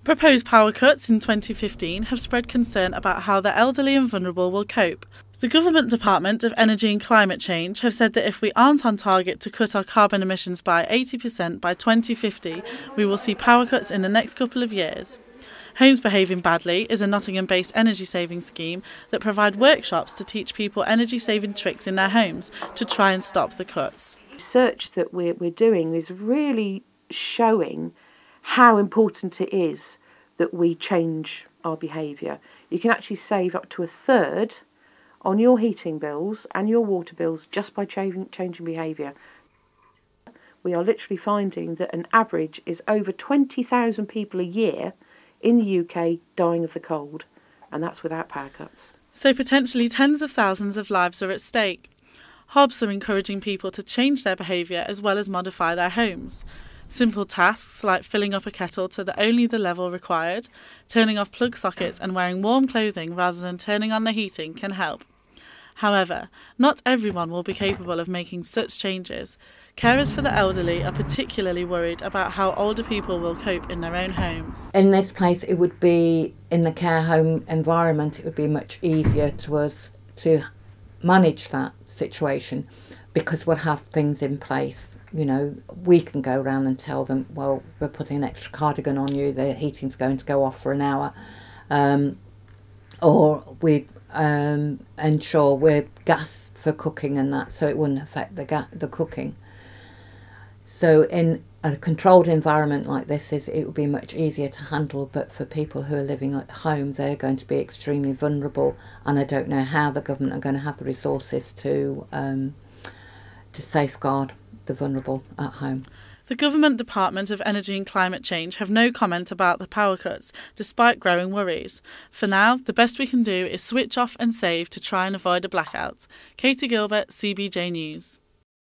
Proposed power cuts in 2015 have spread concern about how the elderly and vulnerable will cope. The Government Department of Energy and Climate Change have said that if we aren't on target to cut our carbon emissions by 80% by 2050, we will see power cuts in the next couple of years. Homes Behaving Badly is a Nottingham-based energy saving scheme that provide workshops to teach people energy saving tricks in their homes to try and stop the cuts. Research that we're doing is really showing how important it is that we change our behaviour. You can actually save up to a third on your heating bills and your water bills just by changing behaviour. We are literally finding that an average is over 20,000 people a year in the UK dying of the cold, and that's without power cuts. So potentially tens of thousands of lives are at stake. HOBBS are encouraging people to change their behaviour as well as modify their homes. Simple tasks like filling up a kettle to only the level required, turning off plug sockets and wearing warm clothing rather than turning on the heating can help. However, not everyone will be capable of making such changes. Carers for the elderly are particularly worried about how older people will cope in their own homes. In this place, it would be, in the care home environment, it would be much easier to us to manage that situation, because we'll have things in place. You know, we can go around and tell them, well, we're putting an extra cardigan on you, the heating's going to go off for an hour, or we ensure we're gas for cooking and that, so it wouldn't affect the cooking. So in a controlled environment like this, it would be much easier to handle, but for people who are living at home, they're going to be extremely vulnerable, and I don't know how the government are going to have the resources to safeguard the vulnerable at home. The Government Department of Energy and Climate Change have no comment about the power cuts, despite growing worries. For now, the best we can do is switch off and save to try and avoid a blackout. Katy Gilbert, CBJ News.